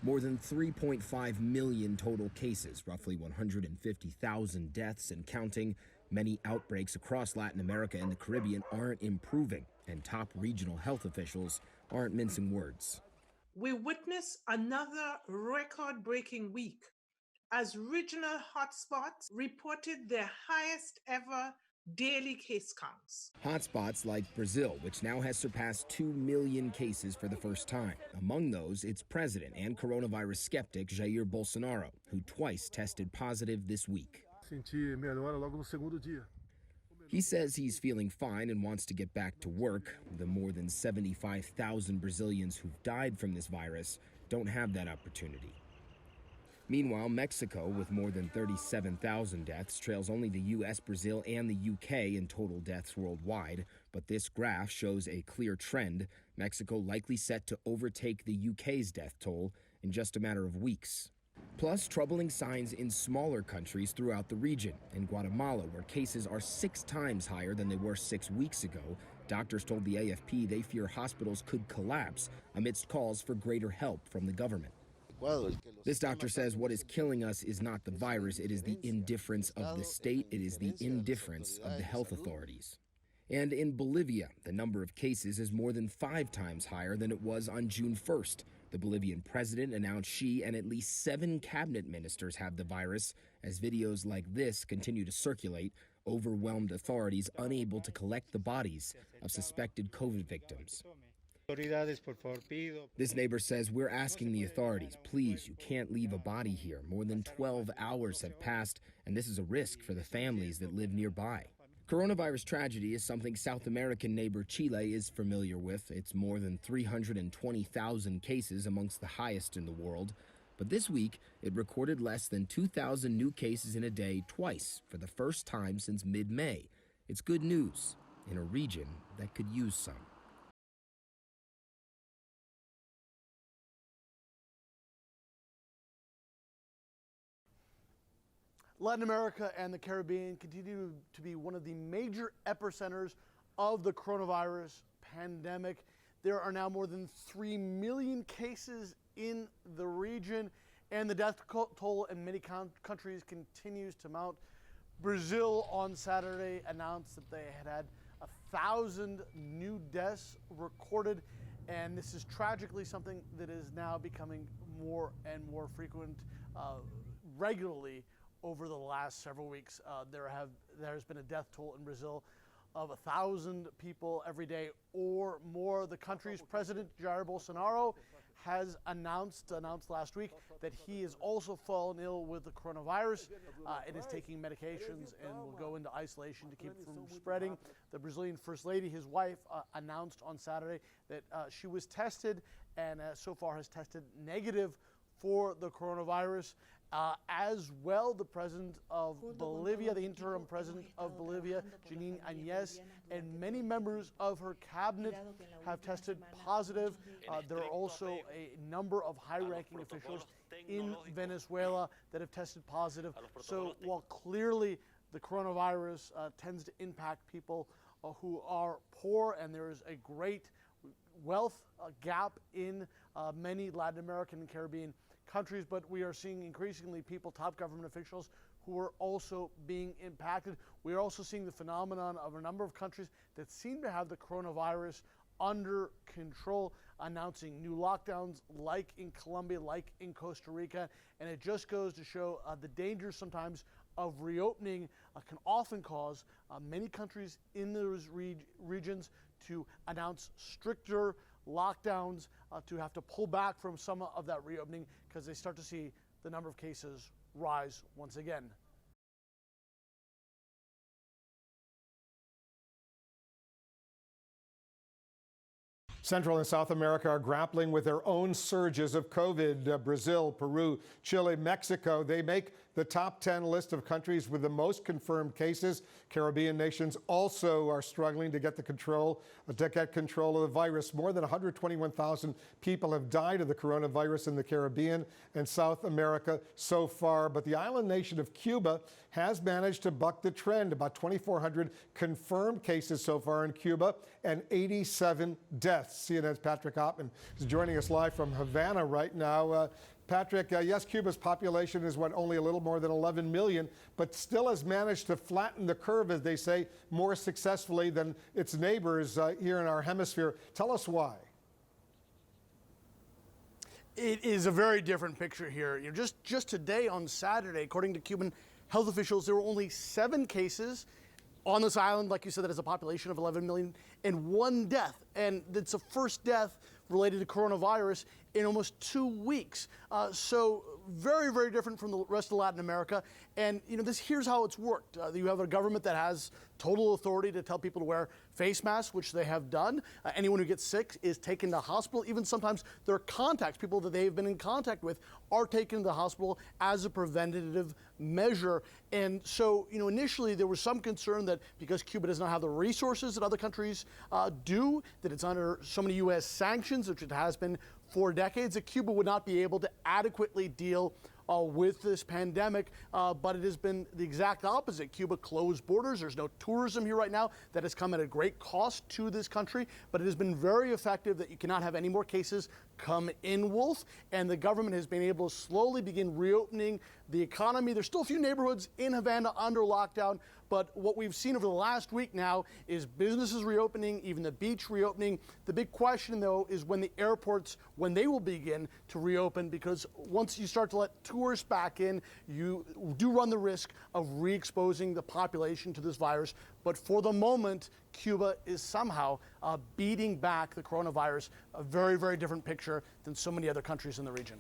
More than 3.5 million total cases, roughly 150,000 deaths and counting. Many outbreaks across Latin America and the Caribbean aren't improving, and top regional health officials aren't mincing words. We witness another record-breaking week as regional hotspots reported their highest ever daily case counts. Hotspots like Brazil, which now has surpassed 2 million cases for the first time. Among those, its president and coronavirus skeptic Jair Bolsonaro, who twice tested positive this week. He says he's feeling fine and wants to get back to work. The more than 75,000 Brazilians who've died from this virus don't have that opportunity. Meanwhile, Mexico, with more than 37,000 deaths, trails only the U.S., Brazil, and the U.K. in total deaths worldwide. But this graph shows a clear trend. Mexico likely set to overtake the U.K.'s death toll in just a matter of weeks. Plus, troubling signs in smaller countries throughout the region. In Guatemala, where cases are 6 times higher than they were 6 weeks ago, doctors told the AFP they fear hospitals could collapse amidst calls for greater help from the government. This doctor says what is killing us is not the virus, it is the indifference of the state, it is the indifference of the health authorities. And in Bolivia, the number of cases is more than 5 times higher than it was on June 1st. The Bolivian president announced she and at least 7 cabinet ministers have the virus. As videos like this continue to circulate, overwhelmed authorities unable to collect the bodies of suspected COVID victims. This neighbor says, "We're asking the authorities, please, you can't leave a body here. More than 12 hours have passed, and this is a risk for the families that live nearby." Coronavirus tragedy is something South American neighbor Chile is familiar with. It's more than 320,000 cases, amongst the highest in the world. But this week, it recorded less than 2,000 new cases in a day twice for the first time since mid-May. It's good news in a region that could use some. Latin America and the Caribbean continue to be one of the major epicenters of the coronavirus pandemic. There are now more than 3 million cases in the region, and the death toll in many countries continues to mount. Brazil on Saturday announced that they had 1,000 new deaths recorded, and this is tragically something that is now becoming more and more frequent regularly. Over the last several weeks, there has been a death toll in Brazil of 1,000 people every day or more. The country's president, Jair Bolsonaro, has announced last week that he has also fallen ill with the coronavirus and is taking medications and will go into isolation to keep it from spreading. The Brazilian First Lady, his wife, announced on Saturday that she was tested and so far has tested negative for the coronavirus. As well, the president of Bolivia, the interim president of Bolivia, Janine Áñez, and many members of her cabinet have tested positive. There are also a number of high-ranking officials in Venezuela that have tested positive. So while clearly the coronavirus tends to impact people who are poor, and there is a great wealth gap in many Latin American and Caribbean countries, but we are seeing increasingly people, top government officials, who are also being impacted. We are also seeing the phenomenon of a number of countries that seem to have the coronavirus under control, announcing new lockdowns like in Colombia, like in Costa Rica, and it just goes to show the dangers sometimes of reopening can often cause many countries in those regions to announce stricter lockdowns, to have to pull back from some of that reopening because they start to see the number of cases rise once again. Central and South America are grappling with their own surges of COVID. Brazil, Peru, Chile, Mexico, they make the top 10 list of countries with the most confirmed cases. Caribbean nations also are struggling to get control of the virus. More than 121,000 people have died of the coronavirus in the Caribbean and South America so far. But the island nation of Cuba has managed to buck the trend. About 2,400 confirmed cases so far in Cuba and 87 deaths. CNN's Patrick Oppman is joining us live from Havana right now. Patrick, yes, Cuba's population is, only a little more than 11 million, but still has managed to flatten the curve, as they say, more successfully than its neighbors here in our hemisphere. Tell us why. It is a very different picture here. Just today on Saturday, according to Cuban health officials, there were only 7 cases on this island, like you said, that has a population of 11 million, and 1 death. And it's the first death related to coronavirus in almost 2 weeks. So very, very different from the rest of Latin America. And here's how it's worked. You have a government that has total authority to tell people to wear face masks, which they have done. Anyone who gets sick is taken to hospital. Even sometimes their contacts, people that they've been in contact with, are taken to the hospital as a preventative measure. And so, initially there was some concern that because Cuba does not have the resources that other countries do, that it's under so many U.S. sanctions, which it has been for decades, that Cuba would not be able to adequately deal with this pandemic, but it has been the exact opposite. Cuba closed borders. There's no tourism here right now. That has come at a great cost to this country, but it has been very effective that you cannot have any more cases come in, Wolf, and the government has been able to slowly begin reopening the economy. There's still a few neighborhoods in Havana under lockdown, but what we've seen over the last week now is businesses reopening, even the beach reopening. The big question, though, is when the airports, when they will begin to reopen, because once you start to let tourists back in, you do run the risk of re-exposing the population to this virus. But for the moment, Cuba is somehow beating back the coronavirus, a very, very different picture than so many other countries in the region.